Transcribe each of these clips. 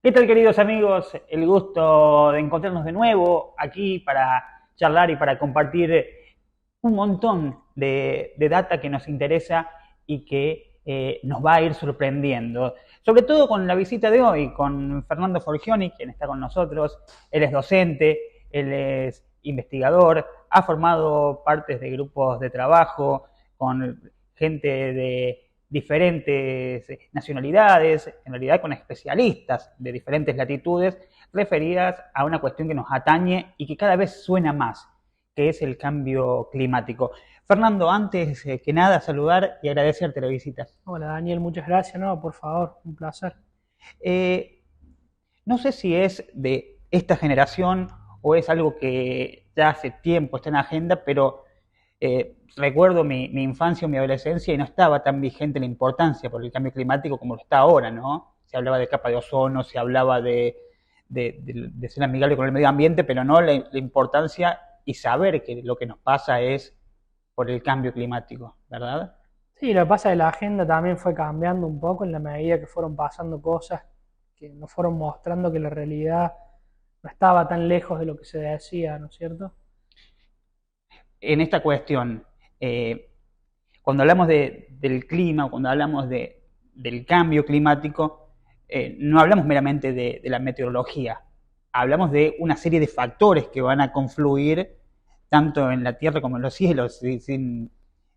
¿Qué tal, queridos amigos? El gusto de encontrarnos de nuevo aquí para charlar y para compartir un montón de data que nos interesa y que nos va a ir sorprendiendo. Sobre todo con la visita de hoy, con Fernando Forgioni, quien está con nosotros. Él es docente, él es investigador, ha formado partes de grupos de trabajo con gente de diferentes nacionalidades, en realidad con especialistas de diferentes latitudes, referidas a una cuestión que nos atañe y que cada vez suena más, que es el cambio climático. Fernando, antes que nada, saludar y agradecerte la visita. Hola Daniel, muchas gracias. No, por favor, un placer. Eh, no sé si es de esta generación o es algo que ya hace tiempo está en agenda, pero recuerdo mi infancia o mi adolescencia y no estaba tan vigente la importancia por el cambio climático como lo está ahora, ¿no? Se hablaba de capa de ozono, se hablaba de ser amigable con el medio ambiente, pero no la importancia y saber que lo que nos pasa es por el cambio climático, ¿verdad? Sí, lo que pasa es que la agenda también fue cambiando un poco en la medida que fueron pasando cosas que nos fueron mostrando que la realidad no estaba tan lejos de lo que se decía, ¿no es cierto? En esta cuestión, cuando hablamos del clima, cuando hablamos del cambio climático, no hablamos meramente de la meteorología, hablamos de una serie de factores que van a confluir tanto en la Tierra como en los cielos, sin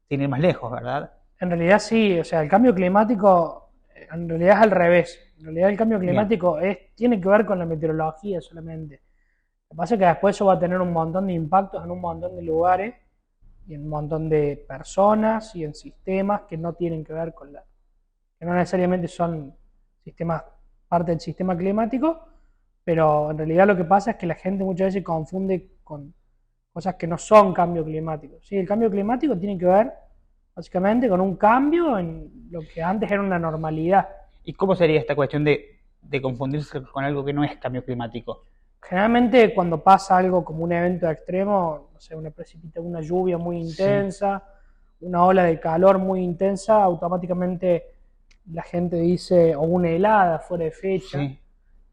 ir más lejos, ¿verdad? En realidad sí, o sea, el cambio climático en realidad es al revés. En realidad el cambio Bien, climático tiene que ver con la meteorología solamente. Lo que pasa es que después eso va a tener un montón de impactos en un montón de lugares y en un montón de personas y en sistemas que no tienen que ver con que no necesariamente son sistemas, parte del sistema climático, pero en realidad lo que pasa es que la gente muchas veces confunde con cosas que no son cambio climático. ¿Sí? El cambio climático tiene que ver básicamente con un cambio en lo que antes era una normalidad. ¿y cómo sería esta cuestión de confundirse con algo que no es cambio climático? Generalmente cuando pasa algo como un evento extremo, no sé, una lluvia muy Sí, intensa, una ola de calor muy intensa, automáticamente la gente dice, o una helada fuera de fecha, sí,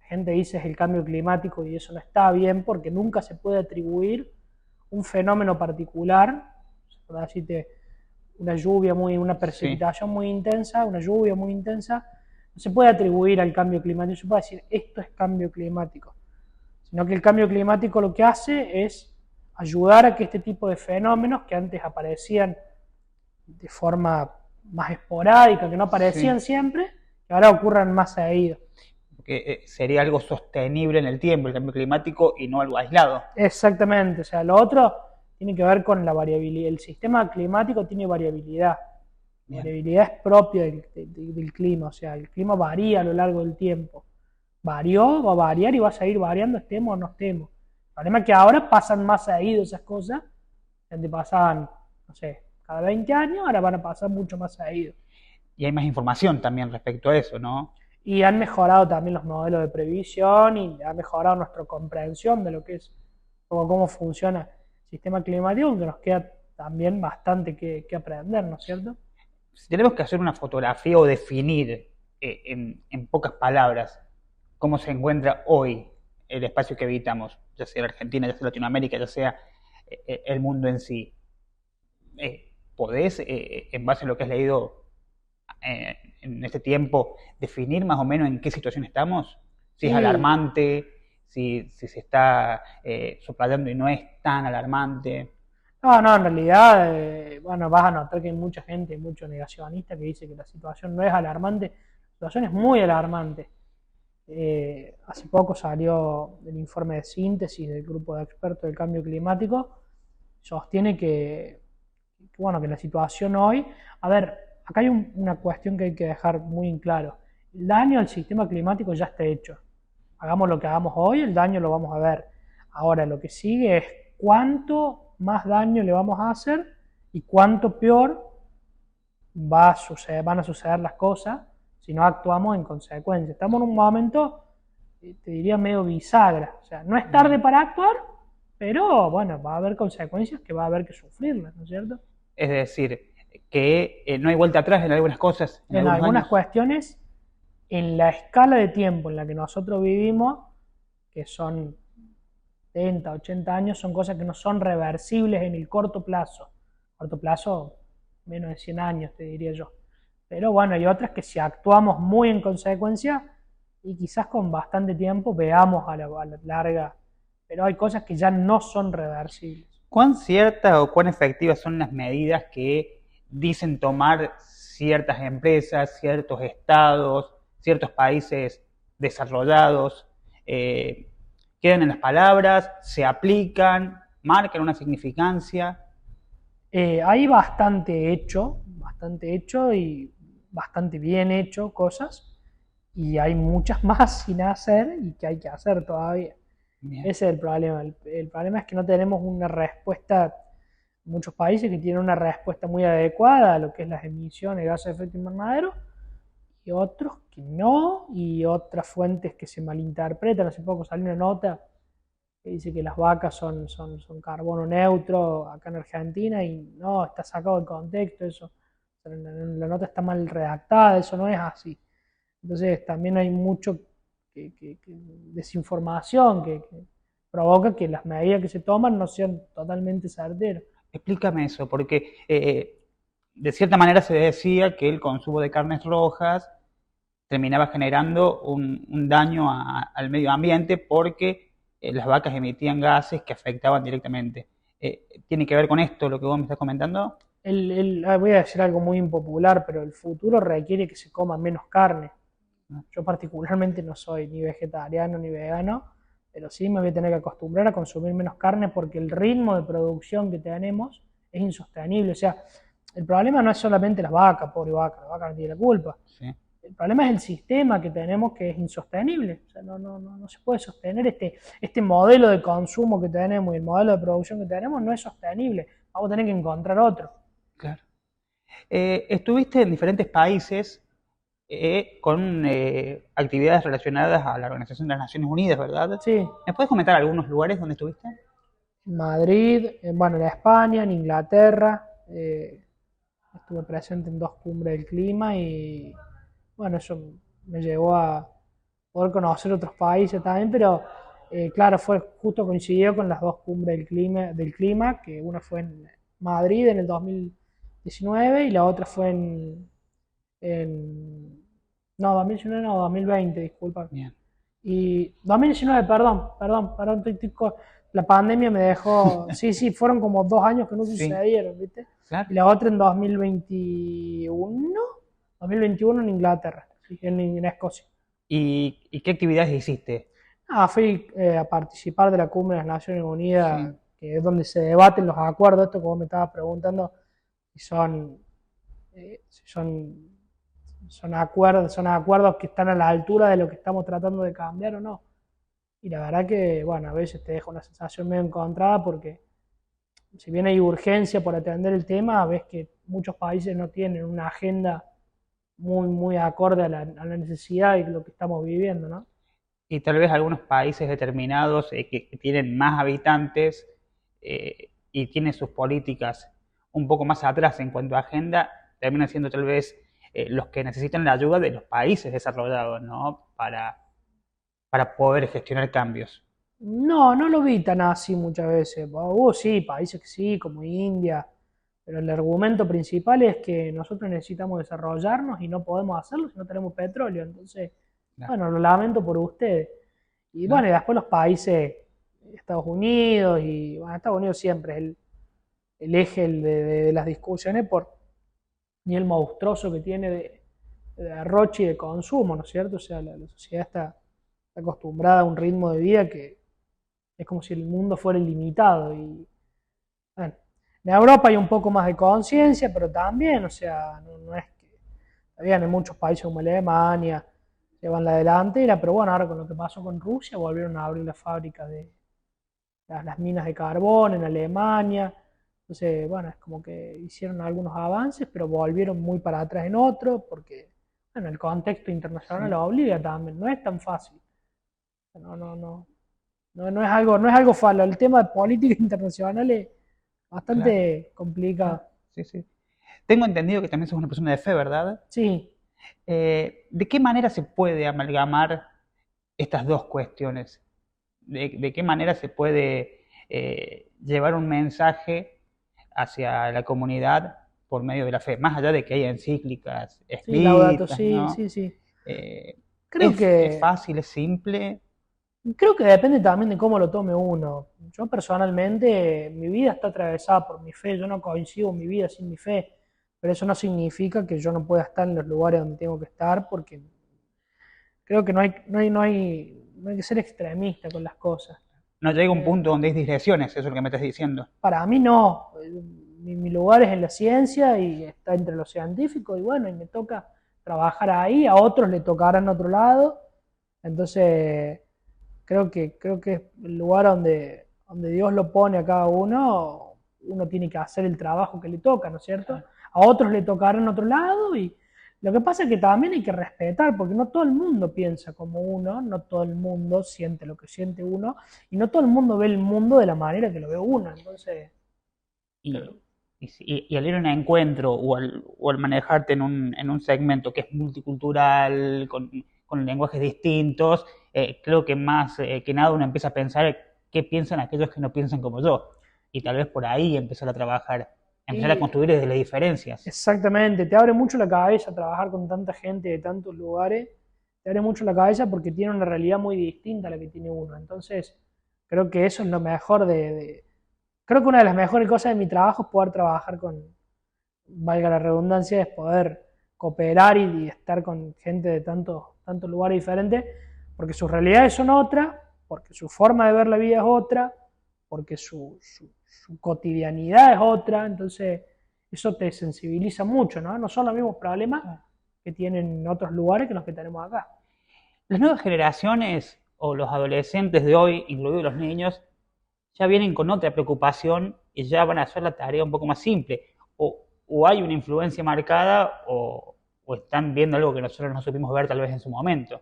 la gente dice es el cambio climático y eso no está bien porque nunca se puede atribuir un fenómeno particular, por decirte, una sí. precipitación muy intensa, una lluvia muy intensa, no se puede atribuir al cambio climático, no se puede decir esto es cambio climático, sino que el cambio climático lo que hace es ayudar a que este tipo de fenómenos que antes aparecían de forma más esporádica, que no aparecían Sí, siempre, que ahora ocurran más seguido. porque sería algo sostenible en el tiempo, el cambio climático, y no algo aislado. Exactamente, o sea, lo otro tiene que ver con la variabilidad. El sistema climático tiene variabilidad. La Bien. variabilidad es propia del clima, o sea, el clima varía a lo largo del tiempo. Varió, va a variar y va a seguir variando, estemos o no estemos. El problema es que ahora pasan más seguido esas cosas. Antes pasaban, no sé, cada 20 años, ahora van a pasar mucho más seguido. Y hay más información también respecto a eso, ¿no? Y han mejorado también los modelos de previsión y ha mejorado nuestra comprensión de lo que es, cómo funciona el sistema climático, aunque nos queda también bastante que aprender, ¿no es cierto? Si tenemos que hacer una fotografía o definir en pocas palabras cómo se encuentra hoy el espacio que habitamos, ya sea Argentina, ya sea Latinoamérica, ya sea el mundo en sí, ¿podés, en base a lo que has leído en este tiempo, definir más o menos en qué situación estamos? Si es Sí, alarmante, si se está soplayando y no es tan alarmante. no, no, en realidad, bueno, vas a notar que hay mucha gente, mucho negacionista que dice que la situación no es alarmante. La situación es muy alarmante. Hace poco salió el informe de síntesis del grupo de expertos del cambio climático. Sostiene bueno, que la situación hoy. A ver, acá hay una cuestión que hay que dejar muy en claro. El daño al sistema climático ya está hecho. Hagamos lo que hagamos hoy, el daño lo vamos a ver. Ahora, lo que sigue es cuánto más daño le vamos a hacer y cuánto peor van a suceder las cosas si no actuamos en consecuencia. Estamos en un momento, te diría, medio bisagra. O sea, no es tarde Bien. para actuar, pero bueno, va a haber consecuencias que va a haber que sufrirlas, ¿no es cierto? Es decir, que no hay vuelta atrás en algunas cosas, en En algunos algunas años. cuestiones en la escala de tiempo en la que nosotros vivimos, que son 70, 80 años, son cosas que no son reversibles en el corto plazo. Corto plazo, menos de 100 años, te diría yo. Pero bueno, hay otras que si actuamos muy en consecuencia y quizás con bastante tiempo veamos a la larga, pero hay cosas que ya no son reversibles. ¿Cuán ciertas o cuán efectivas son las medidas que dicen tomar ciertas empresas, ciertos estados, ciertos países desarrollados? ¿Quedan en las palabras? ¿Se aplican? ¿Marcan una significancia? Hay bastante hecho y bastante bien hecho cosas, y hay muchas más sin hacer y que hay que hacer todavía. Bien. Ese es el problema. El problema es que no tenemos una respuesta, muchos países que tienen una respuesta muy adecuada a lo que es las emisiones de gases de efecto invernadero, y otros que no, y otras fuentes que se malinterpretan. Hace poco salió una nota que dice que las vacas son carbono neutro acá en Argentina, y no, está sacado del contexto eso. La nota está mal redactada, eso no es así. Entonces también hay mucho desinformación que provoca que las medidas que se toman no sean totalmente certeras. Explícame eso, porque de cierta manera se decía que el consumo de carnes rojas terminaba generando un daño al medio ambiente porque las vacas emitían gases que afectaban directamente. ¿Tiene que ver con esto lo que vos me estás comentando? Voy a decir algo muy impopular, pero el futuro requiere que se coma menos carne. Yo particularmente no soy ni vegetariano ni vegano, pero sí me voy a tener que acostumbrar a consumir menos carne porque el ritmo de producción que tenemos es insostenible. O sea, el problema no es solamente las vacas, pobre vaca, la vaca no tiene la culpa. Sí. El problema es el sistema que tenemos, que es insostenible. O sea, no se puede sostener este modelo de consumo que tenemos, y el modelo de producción que tenemos no es sostenible. Vamos a tener que encontrar otro. Claro. Estuviste en diferentes países con actividades relacionadas a la Organización de las Naciones Unidas, ¿verdad? Sí, ¿Me puedes comentar algunos lugares donde estuviste? en Madrid, bueno, en España, en Inglaterra, estuve presente en 2 cumbres del clima, y bueno, eso me llevó a poder conocer otros países también, pero claro, justo coincidió con las 2 cumbres del clima, que una fue en Madrid en el 2019 y la otra fue no, 2019 no, 2020, disculpa. Bien. Y 2019, perdón, la pandemia me dejó, sí, fueron como 2 años que no Sí. sucedieron, ¿viste? Claro. Y la otra en 2021 en Inglaterra, sí, en Escocia. ¿Y qué actividades hiciste? Fui a participar de la cumbre de las Naciones Unidas, Sí. que es donde se debaten los acuerdos, esto que vos me estabas preguntando, si son acuerdos que están a la altura de lo que estamos tratando de cambiar o no. Y la verdad que, bueno, a veces te deja una sensación medio encontrada porque si bien hay urgencia por atender el tema, ves que muchos países no tienen una agenda muy acorde a la necesidad y lo que estamos viviendo, ¿no? Y tal vez algunos países determinados que tienen más habitantes y tienen sus políticas un poco más atrás en cuanto a agenda, terminan siendo tal vez los que necesitan la ayuda de los países desarrollados, ¿no? Para poder gestionar cambios. No lo vi tan así muchas veces. Sí, países que sí, como India, pero el argumento principal es que nosotros necesitamos desarrollarnos y no podemos hacerlo si no tenemos petróleo. Entonces, Claro. bueno, lo lamento por ustedes. Y Claro. bueno, y después los países, Estados Unidos, y bueno, Estados Unidos siempre es el eje de las discusiones por nivel monstruoso que tiene de derroche y de consumo, ¿no es cierto? O sea, la sociedad está acostumbrada a un ritmo de vida que es como si el mundo fuera ilimitado. Y bueno, en Europa hay un poco más de conciencia, pero también, o sea, no es que, todavía hay muchos países como Alemania llevan la delantera, pero bueno, ahora con lo que pasó con Rusia, volvieron a abrir las fábricas de las minas de carbón en Alemania. Entonces, bueno, es como que hicieron algunos avances, pero volvieron muy para atrás en otros, porque, bueno, el contexto internacional Sí. lo obliga también, no es tan fácil. No es algo fácil. El tema de política internacional es bastante Claro. complicado. Sí, sí. Tengo entendido que también sos una persona de fe, ¿verdad? Sí, ¿De qué manera se puede amalgamar estas dos cuestiones? ¿De qué manera se puede llevar un mensaje hacia la comunidad por medio de la fe? Más allá de que haya encíclicas Sí, Laudato, escritas, sí, ¿no? sí, sí. Eh, Creo es que, fácil, es simple. creo que depende también de cómo lo tome uno. Yo personalmente, mi vida está atravesada por mi fe. Yo no coincido mi vida sin mi fe. Pero eso no significa que yo no pueda estar en los lugares donde tengo que estar, porque creo que no hay que ser extremista con las cosas. No llega un Eh, punto donde hay digresiones, eso es lo que me estás diciendo. Para mí no. Mi lugar es en la ciencia y está entre los científicos y bueno, y me toca trabajar ahí, a otros le tocará en otro lado. Entonces, creo que es el lugar donde Dios lo pone a cada uno, uno tiene que hacer el trabajo que le toca, ¿no es cierto? A otros le tocará en otro lado y lo que pasa es que también hay que respetar, porque no todo el mundo piensa como uno, no todo el mundo siente lo que siente uno, y no todo el mundo ve el mundo de la manera que lo ve uno. Entonces, Y, y al ir a un encuentro o al manejarte en un segmento que es multicultural, con lenguajes distintos, creo que más que nada uno empieza a pensar qué piensan aquellos que no piensan como yo. Y tal vez por ahí empezar a trabajar, empezar a y construir desde las diferencias. exactamente, te abre mucho la cabeza trabajar con tanta gente de tantos lugares, te abre mucho la cabeza porque tiene una realidad muy distinta a la que tiene uno. Entonces, creo que eso es lo mejor creo que una de las mejores cosas de mi trabajo es poder trabajar con, valga la redundancia, es poder cooperar y estar con gente de tantos lugares diferentes, porque sus realidades son otras, porque su forma de ver la vida es otra, porque su cotidianidad es otra. Entonces eso te sensibiliza mucho, ¿no? No son los mismos problemas que tienen otros lugares que los que tenemos acá. Las nuevas generaciones o los adolescentes de hoy, incluidos los niños, ya vienen con otra preocupación y ya van a hacer la tarea un poco más simple. O hay una influencia marcada o están viendo algo que nosotros no supimos ver tal vez en su momento.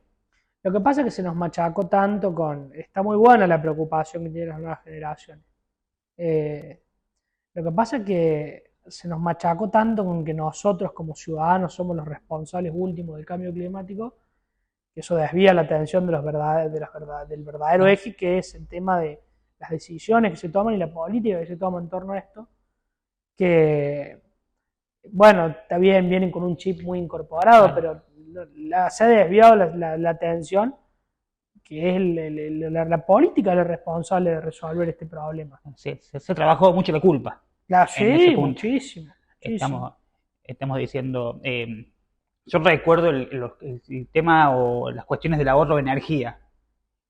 Lo que pasa es que se nos machacó tanto con... Está muy buena la preocupación que tienen las nuevas generaciones. Eh, lo que pasa es que se nos machacó tanto con que nosotros como ciudadanos somos los responsables últimos del cambio climático, que eso desvía la atención del verdadero eje, que es el tema de las decisiones que se toman y la política que se toma en torno a esto, que, bueno, está bien, vienen con un chip muy incorporado, pero se ha desviado la atención, que es la política la responsable de resolver este problema. Se trabajó mucho la culpa en ese Sí, punto. muchísimo, muchísimo. Estamos, estamos diciendo, yo recuerdo el tema o las cuestiones del ahorro de energía,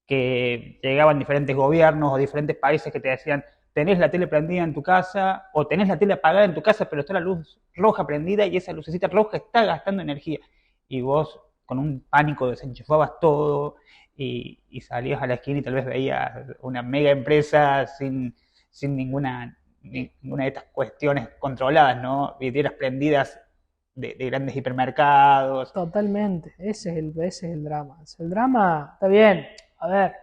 que llegaban diferentes gobiernos o diferentes países que te decían, tenés la tele prendida en tu casa o tenés la tele apagada en tu casa, pero está la luz roja prendida y esa lucecita roja está gastando energía. Y vos con un pánico desenchufabas todo y salías a la esquina y tal vez veías una mega empresa sin ninguna de estas cuestiones controladas, ¿no? Vidrieras prendidas de grandes hipermercados. Totalmente, ese es el drama. El drama, está bien, a ver,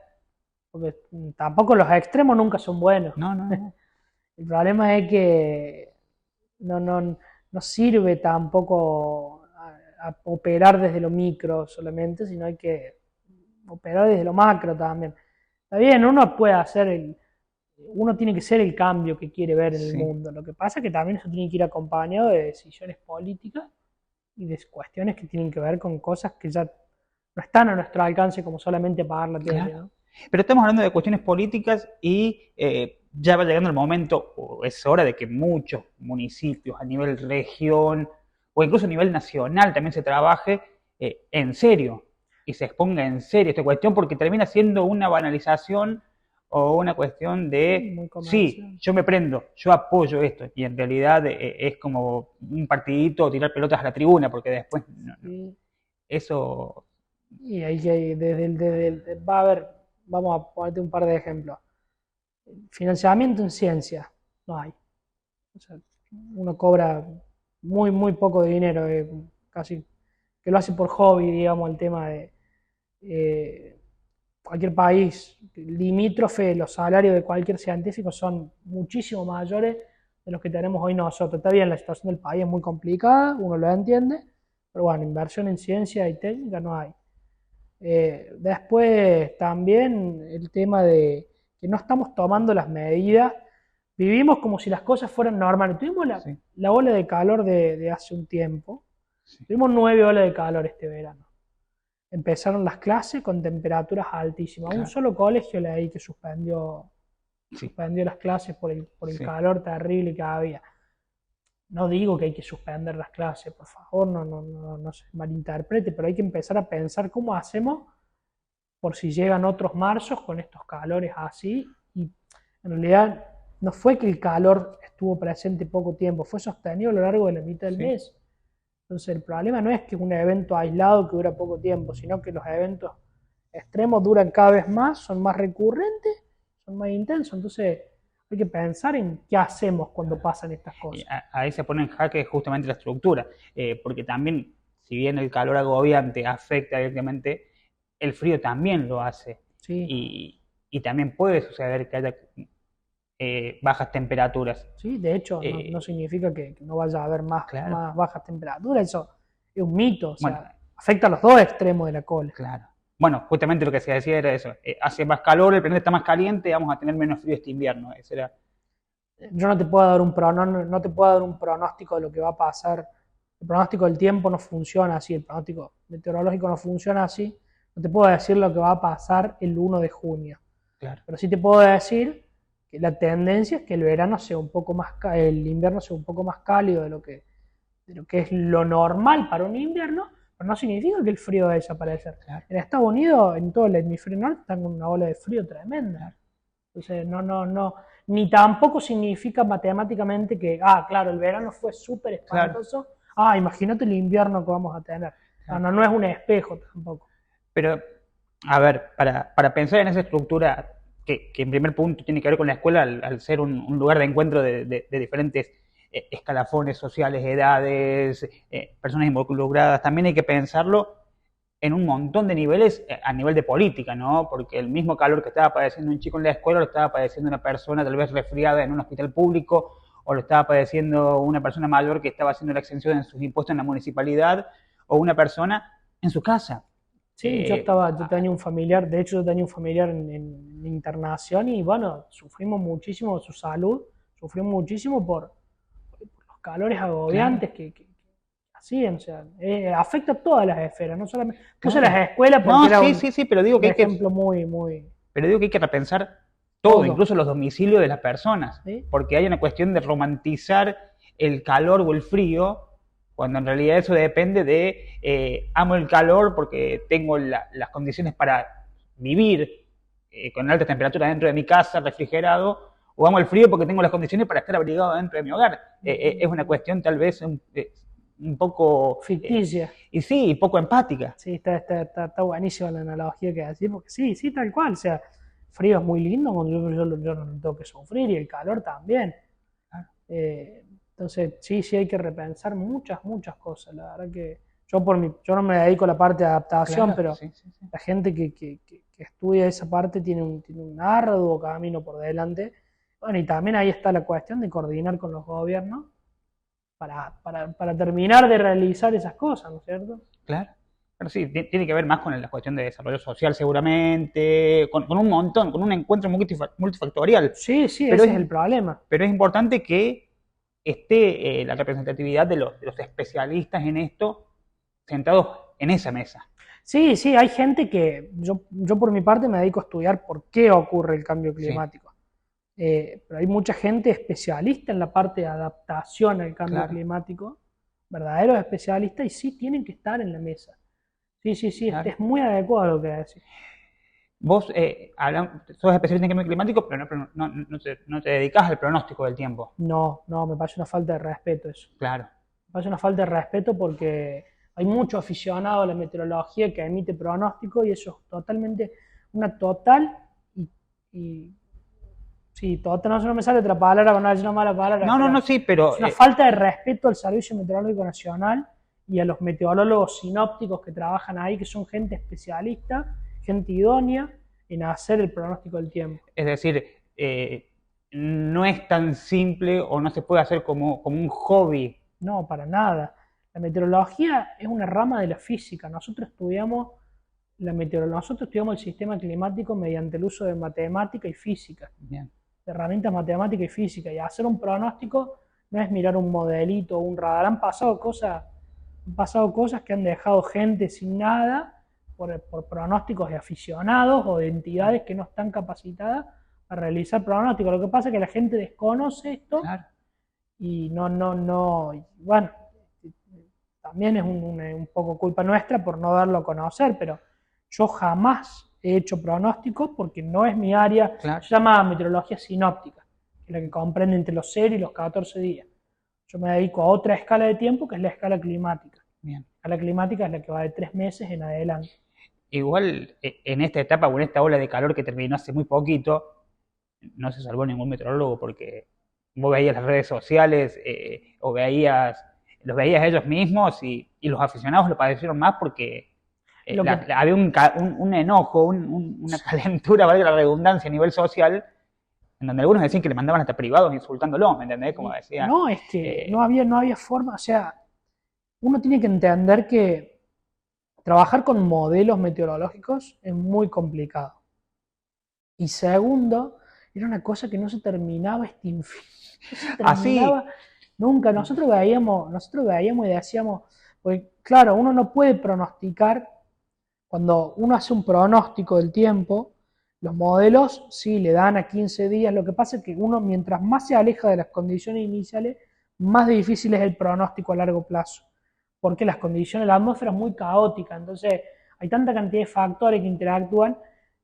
porque tampoco los extremos nunca son buenos. No, no, no. El problema es que no sirve tampoco a operar desde lo micro solamente, sino hay que operar desde lo macro también. Está bien, uno tiene que ser el cambio que quiere ver en el Sí. mundo. Lo que pasa es que también eso tiene que ir acompañado de decisiones políticas y de cuestiones que tienen que ver con cosas que ya no están a nuestro alcance, como solamente pagar la tele, Claro. ¿no? Pero estamos hablando de cuestiones políticas y ya va llegando el momento, o es hora de que muchos municipios a nivel región o incluso a nivel nacional también se trabaje en serio y se exponga en serio esta cuestión porque termina siendo una banalización o una cuestión Muy de, sí, comercial. yo me prendo, yo apoyo esto y en realidad es como un partidito o tirar pelotas a la tribuna porque después Sí. eso... Y hay que, va a haber, vamos a ponerte un par de ejemplos. Financiamiento en ciencia, no hay. O sea, uno cobra muy poco de dinero, casi que lo hace por hobby, digamos, el tema de cualquier país limítrofe, los salarios de cualquier científico son muchísimo mayores de los que tenemos hoy nosotros. Está bien, la situación del país es muy complicada, uno lo entiende, Pero bueno, inversión en ciencia y técnica no hay. Después también el tema de que no estamos tomando las medidas, vivimos como si las cosas fueran normales. Tuvimos Sí, la ola de calor de hace un tiempo, sí, tuvimos 9 olas de calor este verano. Empezaron las clases con temperaturas altísimas. Un claro, solo colegio leí que suspendió, sí, suspendió las clases por el sí. calor terrible que había. No digo que hay que suspender las clases, por favor, no se malinterprete, pero hay que empezar a pensar cómo hacemos por si llegan otros marzos con estos calores así. Y en realidad no fue que el calor estuvo presente poco tiempo, fue sostenido a lo largo de la mitad del Sí. mes. Entonces el problema no es que es un evento aislado que dura poco tiempo, sino que los eventos extremos duran cada vez más, son más recurrentes, son más intensos. Entonces hay que pensar en qué hacemos cuando pasan estas Y cosas. ahí se pone en jaque justamente la estructura, porque también, si bien el calor agobiante afecta directamente, el frío también lo hace. Sí, Y también puede suceder que haya bajas temperaturas. sí, de hecho no Eh, significa que no vaya a haber claro, más bajas temperaturas, eso es un mito, o bueno, sea, afecta a los dos extremos de la cola. claro. Bueno, justamente lo que se decía era eso. Hace más calor, el planeta está más caliente, vamos a tener menos frío este invierno. Ese era, Yo no te puedo dar no te puedo dar un pronóstico de lo que va a pasar. El pronóstico del tiempo no funciona así, el pronóstico meteorológico no funciona así. No te puedo decir lo que va a pasar el 1 de junio. claro, Pero sí te puedo decir que la tendencia es que el verano sea un poco más, el invierno sea un poco más cálido de lo que es lo normal para un invierno, pero no significa que el frío va a desaparecer. claro, En Estados Unidos, en todo el hemisferio norte, están con una ola de frío tremenda. claro. Entonces, ni tampoco significa matemáticamente que, claro, el verano fue súper Claro, espantoso, imagínate el invierno que vamos a tener. claro. No es un espejo tampoco. Pero, a ver, para pensar en esa estructura que en primer punto tiene que ver con la escuela, al ser un lugar de encuentro de diferentes escalafones sociales, edades, personas involucradas, también hay que pensarlo en un montón de niveles a nivel de política, ¿no? Porque el mismo calor que estaba padeciendo un chico en la escuela lo estaba padeciendo una persona tal vez resfriada en un hospital público, o lo estaba padeciendo una persona mayor que estaba haciendo la exención de sus impuestos en la municipalidad, o una persona en su casa. Sí, Eh, yo tenía un familiar, de hecho yo tenía un familiar en internación y bueno, sufrimos muchísimo su salud, sufrimos muchísimo por los calores claro, agobiantes que hacían, o sea, afecta a todas las esferas, no solamente, puse claro. las escuelas porque No, era sí, sí, sí, pero digo un que hay que, ejemplo muy, pero digo que hay que repensar todo, todo, incluso los domicilios de las personas, ¿sí? porque hay una cuestión de romantizar el calor o el frío, cuando en realidad eso depende de amo el calor porque tengo las condiciones para vivir con alta temperatura dentro de mi casa, refrigerado, o amo el frío porque tengo las condiciones para estar abrigado dentro de mi hogar. Es una cuestión tal vez un poco, Ficticia. y sí, poco empática. Sí, está buenísima la analogía que decís, porque sí, sí, tal cual. O sea, frío es muy lindo, yo no lo tengo que sufrir y el calor también. Entonces, sí, sí hay que repensar muchas cosas. La verdad que yo no me dedico a la parte de adaptación, Claro, pero sí, sí, sí. la gente que estudia esa parte tiene un arduo camino por delante. Bueno, y también ahí está la cuestión de coordinar con los gobiernos para terminar de realizar esas cosas, ¿no es cierto? Claro. Pero sí, tiene que ver más con la cuestión de desarrollo social seguramente, con un montón, con un encuentro multifactorial. Sí, sí, Pero ese es, es el problema. pero es importante que esté la representatividad de los especialistas en esto sentados en esa mesa. Sí, sí, hay gente que yo por mi parte me dedico a estudiar por qué ocurre el cambio Sí, climático. Pero hay mucha gente especialista en la parte de adaptación al cambio claro, climático, verdaderos especialistas, y sí tienen que estar en la mesa. Sí, sí, sí, claro. es muy adecuado lo que decís. Vos sos especialista en cambio climático, pero no te dedicás al pronóstico del tiempo. No, me parece una falta de respeto eso. Claro, Me parece una falta de respeto porque hay mucho aficionado a la meteorología que emite pronóstico y eso es totalmente, una total y, y sí, total, no me sale otra palabra para no decir una mala palabra, no, no, pero no, sí, pero es una falta de respeto al Servicio Meteorológico Nacional y a los meteorólogos sinópticos que trabajan ahí, que son gente especialista, gente idónea en hacer el pronóstico del tiempo. es decir, no es tan simple o no se puede hacer como un hobby. No, para nada. La meteorología es una rama de la física. Nosotros estudiamos nosotros estudiamos el sistema climático mediante el uso de matemática y física, Bien. de herramientas matemáticas y física. Y hacer un pronóstico no es mirar un modelito o un radar. Han pasado cosas que han dejado gente sin nada por pronósticos de aficionados o de entidades que no están capacitadas a realizar pronósticos. Lo que pasa es que la gente desconoce esto. Claro. Y bueno, también es un poco culpa nuestra por no darlo a conocer, pero yo jamás he hecho pronósticos porque no es mi área. Claro. Se llama meteorología sinóptica, que es la que comprende entre los 0 y los 14 días. Yo me dedico a otra escala de tiempo, que es la escala climática. Bien. La escala climática es la que va de 3 meses en adelante. Igual, en esta etapa o en esta ola de calor que terminó hace muy poquito, no se salvó ningún meteorólogo porque vos veías las redes sociales o los veías ellos mismos y los aficionados lo padecieron más porque había un enojo, una calentura, valga la redundancia, a nivel social, en donde algunos decían que le mandaban hasta privados insultándolos, ¿me entendés? Como decía. No, es que no había forma, o sea, uno tiene que entender que trabajar con modelos meteorológicos es muy complicado. Y segundo, era una cosa que no se terminaba nunca. Nosotros veíamos y decíamos, porque claro, uno no puede pronosticar. Cuando uno hace un pronóstico del tiempo, los modelos sí le dan a 15 días. Lo que pasa es que uno, mientras más se aleja de las condiciones iniciales, más difícil es el pronóstico a largo plazo, porque las condiciones de la atmósfera es muy caótica. Entonces hay tanta cantidad de factores que interactúan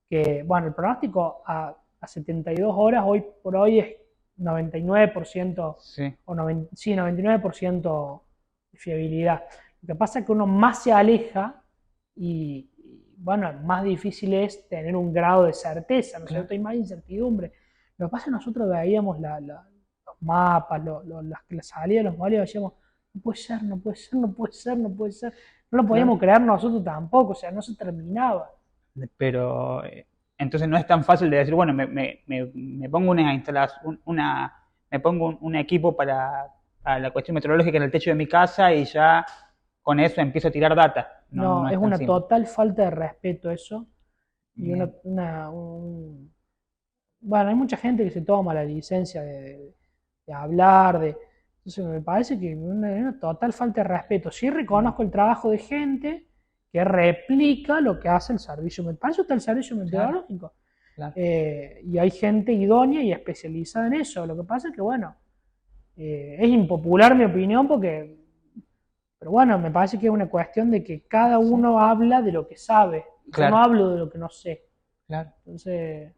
que, bueno, el pronóstico a 72 horas hoy por hoy es 99%, Sí. o 99% de fiabilidad. Lo que pasa es que uno más se aleja y bueno, más difícil es tener un grado de certeza, ¿no es cierto? Hay más incertidumbre. Lo que pasa es que nosotros veíamos los mapas, las salidas de los modelos y decíamos, no puede ser, no puede ser, no puede ser, no puede ser. No lo podíamos creer nosotros tampoco, o sea, no se terminaba. Pero entonces no es tan fácil de decir, bueno, me pongo una instalación, me pongo un equipo para la cuestión meteorológica en el techo de mi casa y ya con eso empiezo a tirar data. No, es una total falta de respeto eso. Y bueno, hay mucha gente que se toma la licencia de hablar, entonces me parece que es una total falta de respeto. Sí reconozco el trabajo de gente que replica lo que hace el servicio. Para eso está el servicio meteorológico. Claro. Y hay gente idónea y especializada en eso. Lo que pasa es que, bueno, es impopular mi opinión pero bueno, me parece que es una cuestión de que cada uno habla de lo que sabe. Claro. Yo no hablo de lo que no sé. Claro. Entonces,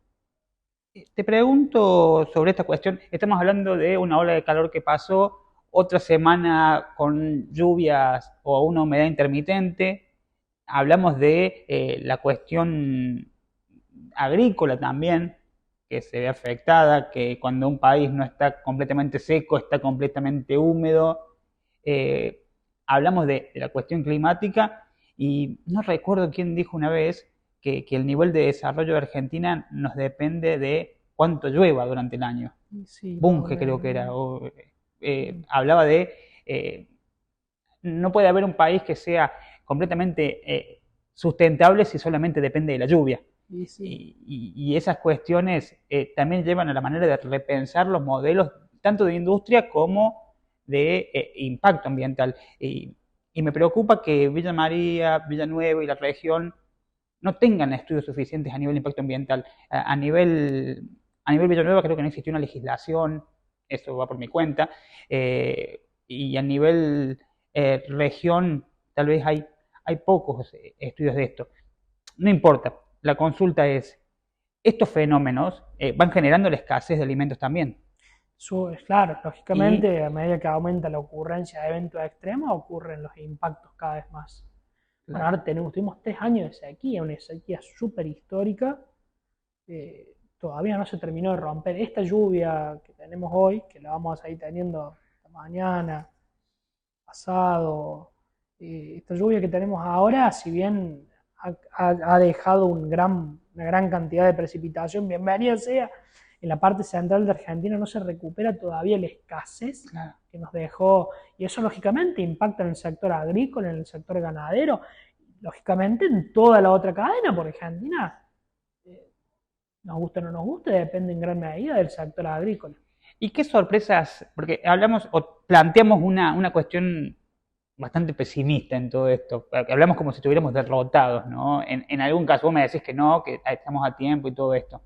te pregunto sobre esta cuestión. Estamos hablando de una ola de calor que pasó, otra semana con lluvias o una humedad intermitente. Hablamos de la cuestión agrícola también, que se ve afectada, que cuando un país no está completamente seco, está completamente húmedo. Hablamos de la cuestión climática y no recuerdo quién dijo una vez que el nivel de desarrollo de Argentina nos depende de cuánto llueva durante el año. Sí, Bunge creo que era. Hablaba de no puede haber un país que sea completamente sustentable si solamente depende de la lluvia. Sí. Y esas cuestiones también llevan a la manera de repensar los modelos tanto de industria como de impacto ambiental. Y me preocupa que Villa María, Villanueva y la región no tengan estudios suficientes a nivel de impacto ambiental. A nivel Villanueva creo que no existió una legislación, eso va por mi cuenta, y a nivel región tal vez hay pocos estudios de esto. No importa, la consulta es, estos fenómenos van generando la escasez de alimentos también. Claro, lógicamente, a medida que aumenta la ocurrencia de eventos extremos, ocurren los impactos cada vez más. Bueno, ahora tuvimos 3 años de sequía, una sequía súper histórica, todavía no se terminó de romper. Esta lluvia que tenemos hoy, que la vamos a seguir teniendo mañana, pasado, esta lluvia que tenemos ahora, si bien ha dejado una gran cantidad de precipitación, bienvenida sea, en la parte central de Argentina no se recupera todavía la escasez Claro. que nos dejó, y eso lógicamente impacta en el sector agrícola, en el sector ganadero, lógicamente en toda la otra cadena, porque Argentina, nos gusta o no nos gusta, depende en gran medida del sector agrícola. ¿Y qué sorpresas? Porque hablamos o planteamos una cuestión bastante pesimista en todo esto. Hablamos como si estuviéramos derrotados, ¿no? En algún caso vos me decís que no, que estamos a tiempo y todo esto.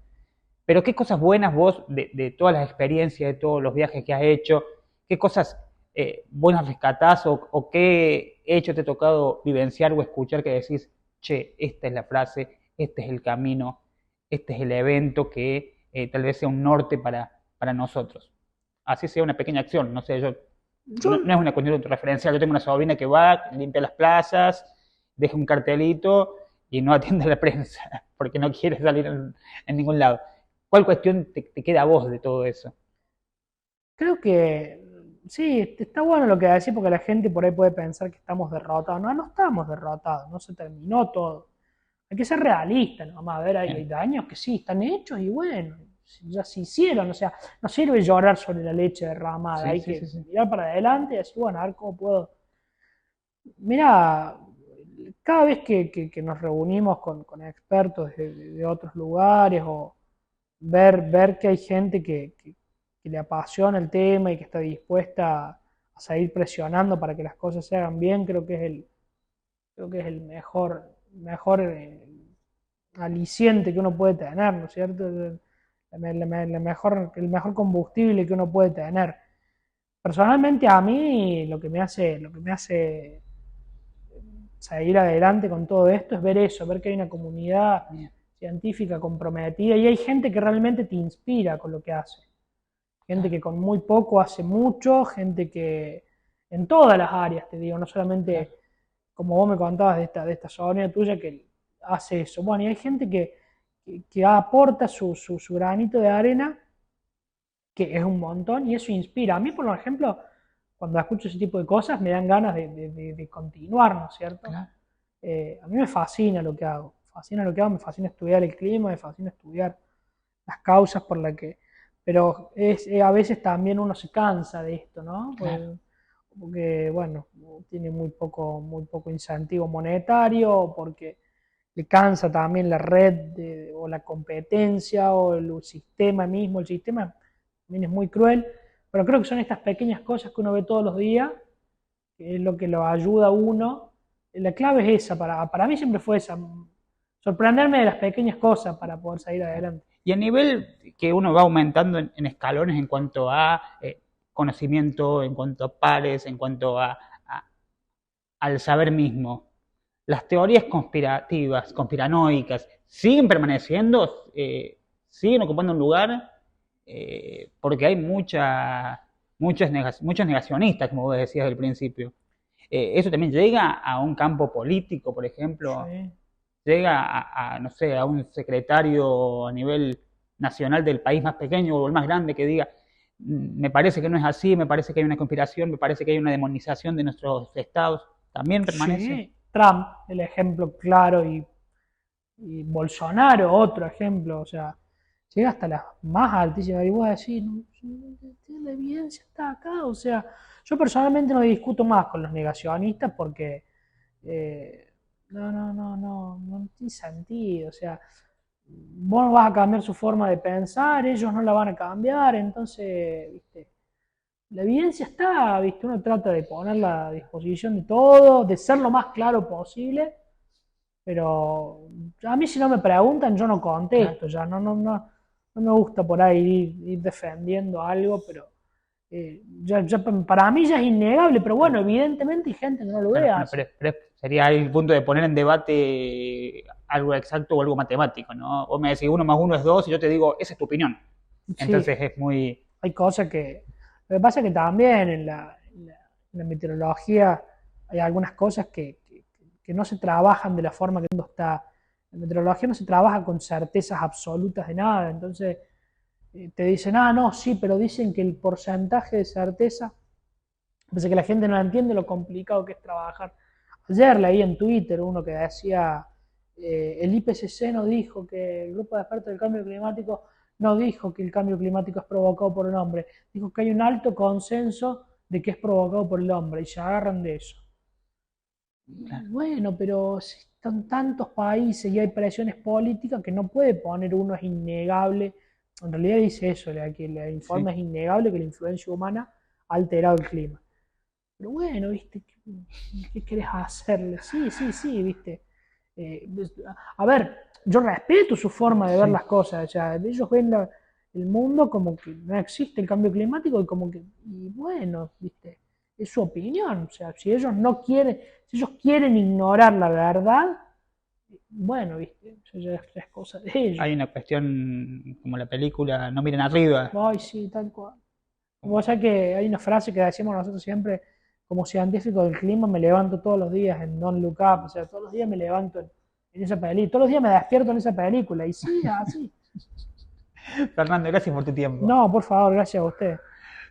Pero ¿qué cosas buenas vos, de todas las experiencias, de todos los viajes que has hecho, qué cosas buenas rescatás o qué hecho te ha tocado vivenciar o escuchar que decís, che, esta es la frase, este es el camino, este es el evento que tal vez sea un norte para nosotros? Así sea una pequeña acción, no sé, yo Yo, no es una cuestión autorreferencial. Yo tengo una sobrina que va, limpia las plazas, deja un cartelito y no atiende a la prensa porque no quiere salir en ningún lado. ¿Cuál cuestión te queda a vos de todo eso? Creo que sí, está bueno lo que decís porque la gente por ahí puede pensar que estamos derrotados. No, no estamos derrotados, no se terminó todo. Hay que ser realista, ¿no? Vamos a ver, hay Bien. daños que sí, están hechos y bueno, ya se hicieron. O sea, no sirve llorar sobre la leche derramada, Sí, hay sí, que sí, sí. mirar para adelante y decir, bueno, a ver cómo puedo. Mira, cada vez que nos reunimos con expertos de otros lugares o ver que hay gente que le apasiona el tema y que está dispuesta a seguir presionando para que las cosas se hagan bien, creo que es el mejor aliciente que uno puede tener, ¿no es cierto? El mejor combustible que uno puede tener. Personalmente a mí lo que me hace seguir adelante con todo esto es ver eso, ver que hay una comunidad Bien. científica comprometida y hay gente que realmente te inspira con lo que hace. Gente Claro, que con muy poco hace mucho, gente que en todas las áreas, te digo, no claro. solamente como vos me contabas de esta sobrina tuya que hace eso. Bueno, y hay gente que aporta su granito de arena, que es un montón, y eso inspira. A mí, por ejemplo, cuando escucho ese tipo de cosas, me dan ganas de continuar, ¿no es cierto? Claro. A mí me fascina lo que hago, me fascina estudiar el clima, me fascina estudiar las causas por las que... Pero a veces también uno se cansa de esto, ¿no? Claro. Porque, bueno, tiene muy poco incentivo monetario, porque le cansa también la red o la competencia o el sistema mismo. El sistema también es muy cruel, pero creo que son estas pequeñas cosas que uno ve todos los días, que es lo que lo ayuda a uno. La clave es esa, para mí siempre fue esa, sorprenderme de las pequeñas cosas para poder salir adelante. Y a nivel que uno va aumentando en escalones en cuanto a conocimiento, en cuanto a pares, en cuanto al saber mismo, las teorías conspirativas, conspiranoicas, siguen permaneciendo, siguen ocupando un lugar, porque hay muchos negacionistas, como vos decías al principio. Eso también llega a un campo político, por ejemplo, Sí. llega no sé, a un secretario a nivel nacional del país más pequeño o el más grande que diga, me parece que no es así, me parece que hay una conspiración, me parece que hay una demonización de nuestros estados, también permanece. Sí, Trump, el ejemplo claro, y Bolsonaro, otro ejemplo, o sea, llega hasta las más altísimas. Y vos decís, no, la evidencia está acá, o sea, yo personalmente no discuto más con los negacionistas porque eh, no tiene sentido, o sea, vos no vas a cambiar su forma de pensar, ellos no la van a cambiar, entonces, viste, la evidencia está, ¿viste? Uno trata de ponerla a disposición de todo, de ser lo más claro posible, pero a mí si no me preguntan yo no Claro. contesto, ya no me gusta por ahí ir defendiendo algo, pero para mí ya es innegable, pero bueno, evidentemente hay gente que no lo ve Claro, bueno, así. pero sería el punto de poner en debate algo exacto o algo matemático, ¿no? Vos me decís 1 más 1 es 2 y yo te digo, esa es tu opinión. Sí, Entonces es muy... hay cosas que... Lo que pasa es que también en la meteorología hay algunas cosas que no se trabajan de la forma que todo está. En meteorología no se trabaja con certezas absolutas de nada, entonces te dicen, ah, no, sí, pero dicen que el porcentaje de certeza, pese que la gente no entiende lo complicado que es trabajar. Ayer leí en Twitter uno que decía, el IPCC nos dijo que el grupo de expertos del cambio climático no dijo que el cambio climático es provocado por el hombre, dijo que hay un alto consenso de que es provocado por el hombre y se agarran de eso. Claro. Bueno, pero si están tantos países y hay presiones políticas que no puede poner uno es innegable. En realidad dice eso, que el informe Sí. es innegable que la influencia humana ha alterado el clima. Pero bueno, ¿viste? ¿Qué querés hacerle? Sí, sí, sí, ¿viste? Eh, a ver, yo respeto su forma de ver Sí. las cosas. O sea, ellos ven el mundo como que no existe el cambio climático y como que, y bueno, ¿viste? Es su opinión. O sea, si ellos no quieren, si ellos quieren ignorar la verdad, bueno, ¿viste? Eso ya es cosa de ellos. Hay una cuestión como la película No miren arriba. Ay, sí, tal cual. Vos Como, sabés que hay una frase que decimos nosotros siempre, como científico del clima, me levanto todos los días en Don't Look Up, o sea, todos los días me levanto en esa película, todos los días me despierto en esa película, y sí, es así. Fernando, gracias por tu tiempo. No, por favor, gracias a usted.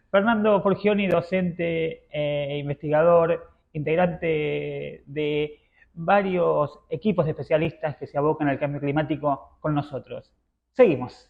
Fernando Forgioni, docente e investigador, integrante de varios equipos de especialistas que se abocan al cambio climático con nosotros. Seguimos.